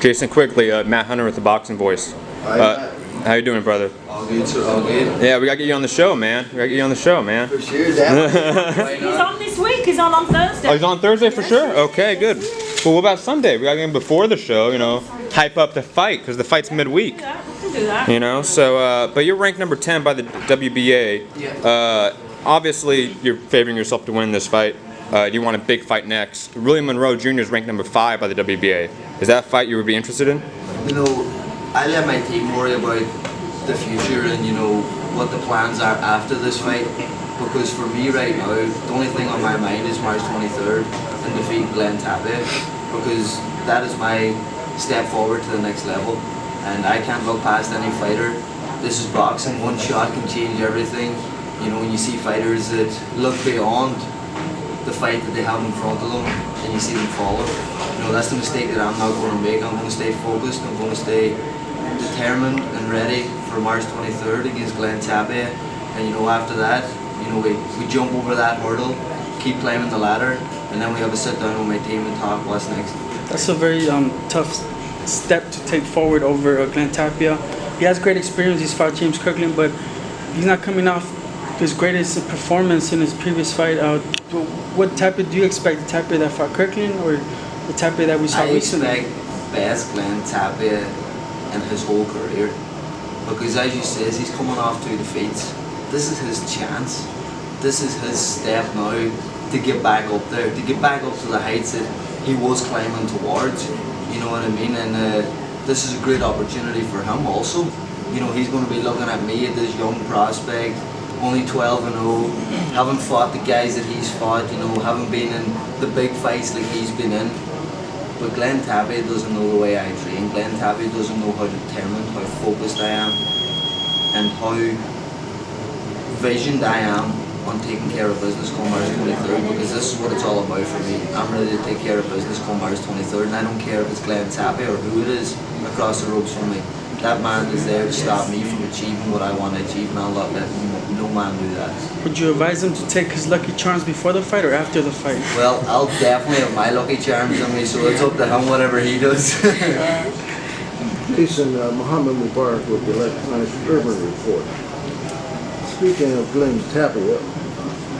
Jason, quickly, Matt Hunter with the Boxing Voice. How you doing, brother? All good, sir. All good. Yeah, we gotta get you on the show, man. For sure, He's on this week. He's on Thursday. Oh, he's on Thursday for sure? Okay, good. Well, what about Sunday? We gotta get him before the show, you know, hype up the fight, because the fight's midweek. We can do that. You know, so, but you're ranked number 10 by the WBA. Yeah. Obviously, you're favoring yourself to win this fight. You want a big fight next. William Monroe Jr. is ranked number 5 by the WBA. Is that a fight you would be interested in? You know, I let my team worry about the future and, you know, what the plans are after this fight. Because for me right now, the only thing on my mind is March 23rd and defeating Glenn Tapia. Because that is my step forward to the next level. And I can't look past any fighter. This is boxing. One shot can change everything. You know, when you see fighters that look beyond the fight that they have in front of them and you see them follow, you know, that's the mistake that I'm not going to make. I'm going to stay focused. I'm going to stay determined and ready for March 23rd against Glenn Tapia. And you know, after that, you know, we jump over that hurdle, keep climbing the ladder, and then we have a sit down with my team and talk what's next. That's a very tough step to take forward over Glenn Tapia. He has great experience. He's fought James Kirkland, but he's not coming off his greatest performance in his previous fight. What Tapia do you expect? The Tapia that fought Kirkland or the Tapia that we saw recently? I expect best Glenn Tapia in his whole career, because as you say, he's coming off 2 defeats. This is his chance. This is his step now to get back up there, to get back up to the heights that he was climbing towards. You know what I mean? And this is a great opportunity for him also. You know, he's going to be looking at me, at this young prospect, only 12-0, haven't fought the guys that he's fought, you know, haven't been in the big fights like he's been in. But Glenn Tapia doesn't know the way I train. Glenn Tapia doesn't know how determined, how focused I am, and how visioned I am on taking care of business come March 23rd, because this is what it's all about for me. I'm ready to take care of business come March 23rd, and I don't care if it's Glenn Tapia or who it is across the ropes from me. That man is there to stop me from achieving what I want to achieve, and I'll not let no man do that. Would you advise him to take his Lucky Charms before the fight or after the fight? Well, I'll definitely have my Lucky Charms on me, so it's up to him, whatever he does. Jason, Muhammad Mubarak with the Electronic Urban Report. Speaking of Glenn Tapia,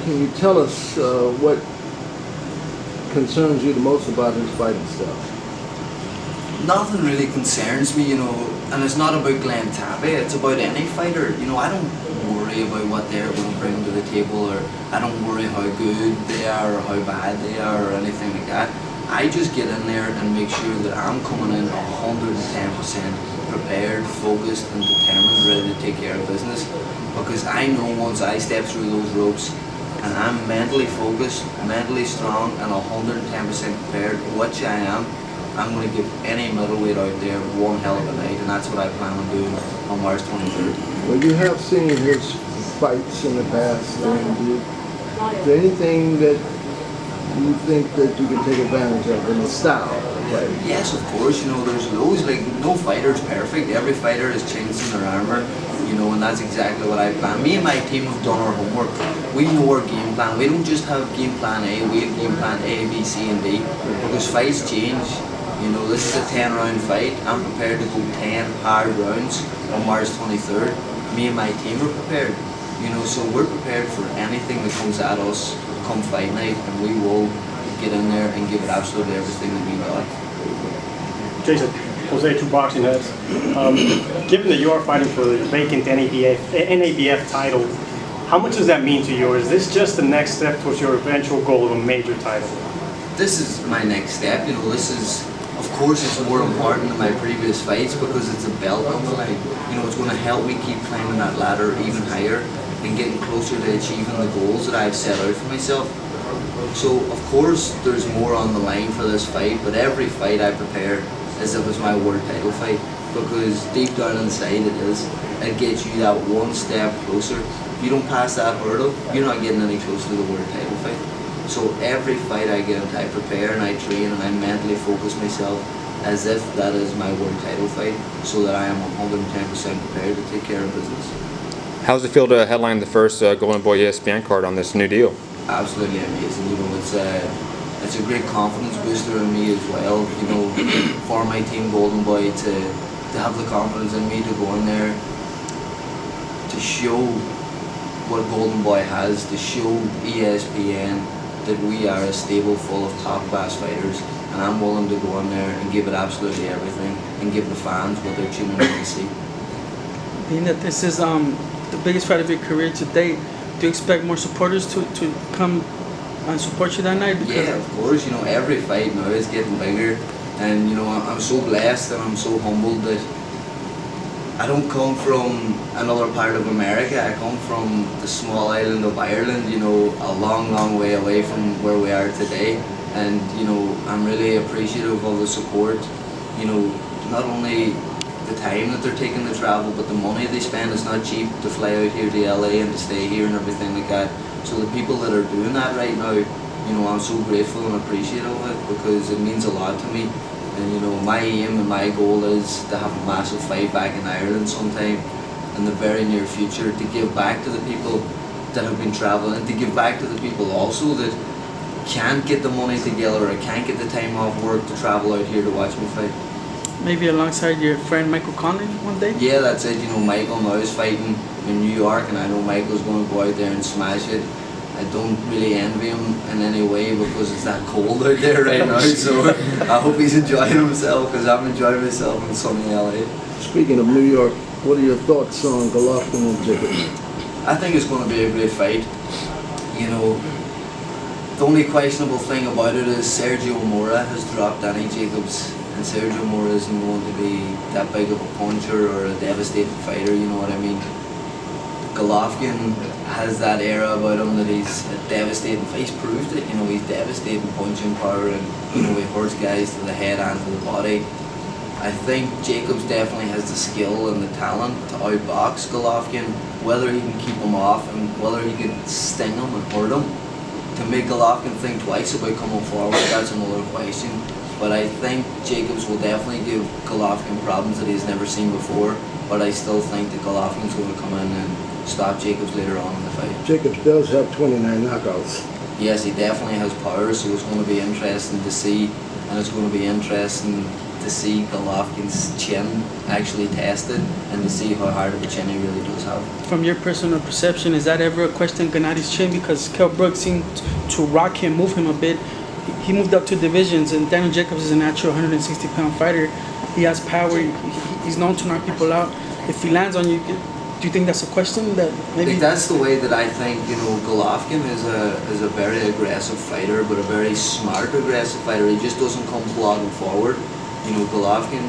can you tell us what concerns you the most about his fighting style? Nothing really concerns me, you know, and it's not about Glenn Tapia, it's about any fighter. You know, I don't worry about what they're going to bring to the table, or I don't worry how good they are or how bad they are or anything like that. I just get in there and make sure that I'm coming in 110% prepared, focused and determined, ready to take care of business. Because I know once I step through those ropes and I'm mentally focused, mentally strong and 110% prepared, which I am, I'm going to give any middleweight out there one hell of a night, and that's what I plan on doing on March 23rd. Well, you have seen his fights in the past, and is there anything that you think that you can take advantage of in the style of play? Yes, of course. You know, there's loads. Like, no fighter is perfect. Every fighter has chinks in their armor. You know, and that's exactly what I plan. Me and my team have done our homework. We know our game plan. We don't just have game plan A. We have game plan A, B, C, and D. Because fights change. You know, this is a 10-round fight. I'm prepared to go 10 hard rounds on March 23rd. Me and my team are prepared. You know, so we're prepared for anything that comes at us come fight night, and we will get in there and give it absolutely everything that we got. Jason, Jose, 2 boxing heads. Given that you are fighting for the vacant NABF title, how much does that mean to you? Or is this just the next step towards your eventual goal of a major title? This is my next step. You know, this is, of course, it's more important than my previous fights because it's a belt on the line. You know, it's going to help me keep climbing that ladder even higher and getting closer to achieving the goals that I've set out for myself. So, of course, there's more on the line for this fight, but every fight I prepare as if it's my world title fight, because deep down inside it is. It gets you that one step closer. If you don't pass that hurdle, you're not getting any closer to the world title fight. So every fight I get into, I prepare and I train and I mentally focus myself as if that is my world title fight, so that I am 110% prepared to take care of business. How does it feel to headline the first Golden Boy ESPN card on this new deal? Absolutely amazing. You know, it's it's a great confidence booster in me as well. You know, for my team Golden Boy to have the confidence in me to go in there, to show what Golden Boy has, to show ESPN that we are a stable full of top class fighters, and I'm willing to go in there and give it absolutely everything and give the fans what they're tuning in to see. Being that this is the biggest fight of your career to date, do you expect more supporters to come and support you that night? Yeah, of course. You know, every fight now is getting bigger, and you know, I'm so blessed and I'm so humbled that I don't come from another part of America. I come from the small island of Ireland, you know, a long, long way away from where we are today. And, you know, I'm really appreciative of the support. You know, not only the time that they're taking to travel, but the money they spend. Is not cheap to fly out here to LA and to stay here and everything like that. So the people that are doing that right now, you know, I'm so grateful and appreciative of it, because it means a lot to me. And you know, my aim and my goal is to have a massive fight back in Ireland sometime in the very near future, to give back to the people that have been travelling, and to give back to the people also that can't get the money together or can't get the time off work to travel out here to watch me fight. Maybe alongside your friend Michael Conley one day? Yeah, that's it. You know, Michael now is fighting in New York, and I know Michael's going to go out there and smash it. I don't really envy him in any way because it's that cold out there right now, so I hope he's enjoying himself, because I'm enjoying myself in sunny LA. Speaking of New York, what are your thoughts on Golovkin and Jacobs? I think it's going to be a great fight. You know, the only questionable thing about it is Sergio Mora has dropped Danny Jacobs, and Sergio Mora isn't going to be that big of a puncher or a devastating fighter, you know what I mean? Golovkin has that era about him that he's a devastating, he's proved it, you know, he's devastating punching power, and you know, he hurts guys to the head and to the body. I think Jacobs definitely has the skill and the talent to outbox Golovkin. Whether he can keep him off and whether he can sting him and hurt him, to make Golovkin think twice about coming forward, that's another question. But I think Jacobs will definitely give Golovkin problems that he's never seen before, but I still think that Golovkin's going to come in and stop Jacobs later on in the fight. Jacobs does have 29 knockouts. Yes, he definitely has power, so it's going to be interesting to see, and it's going to be interesting to see Golovkin's chin actually tested and to see how hard of a chin he really does have. From your personal perception, is that ever a question, Gennadi's chin? Because Kell Brooks seemed to rock him, move him a bit. He moved up 2 divisions, and Daniel Jacobs is a natural 160-pound fighter. He has power. He's known to knock people out. If he lands on you, do you think that's a question that I maybe? think that's the way that I think, you know, Golovkin is a very aggressive fighter, but a very smart aggressive fighter. He just doesn't come plodding forward. You know, Golovkin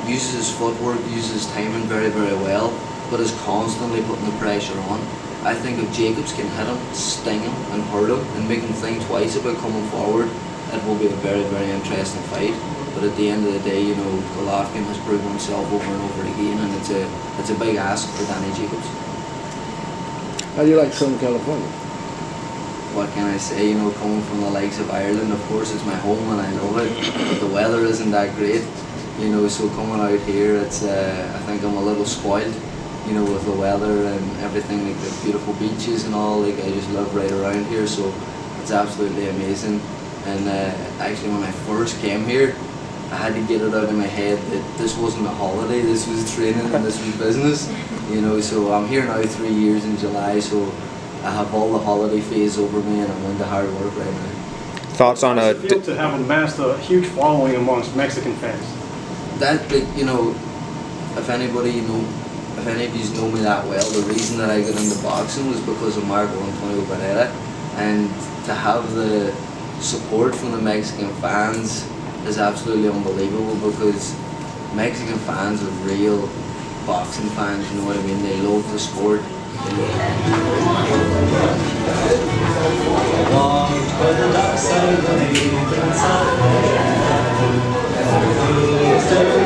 uses his footwork, uses his timing very, very well, but is constantly putting the pressure on. I think if Jacobs can hit him, sting him, and hurt him, and make him think twice about coming forward, it will be a very, very interesting fight. But at the end of the day, you know, Golovkin has proven himself over and over again, and it's a big ask for Danny Jacobs. How do you like Southern California? What can I say? You know, coming from the likes of Ireland, of course, it's my home and I love it. But the weather isn't that great, you know. So coming out here, it's I think I'm a little spoiled, you know, with the weather and everything, like the beautiful beaches and all. Like, I just live right around here, so it's absolutely amazing. And actually, when I first came here, I had to get it out of my head that this wasn't a holiday, this was training and this was business, you know. So I'm here now 3 years in July, so I have all the holiday phase over me, and I'm into hard work right now. Thoughts on How does it feel to have amassed a huge following amongst Mexican fans? That, like, you know, if anybody, you know, if any of you know me that well, the reason that I got into boxing was because of Marco Antonio Barrera, and to have the support from the Mexican fans is absolutely unbelievable, because Mexican fans are real boxing fans, you know what I mean? They love the sport. They love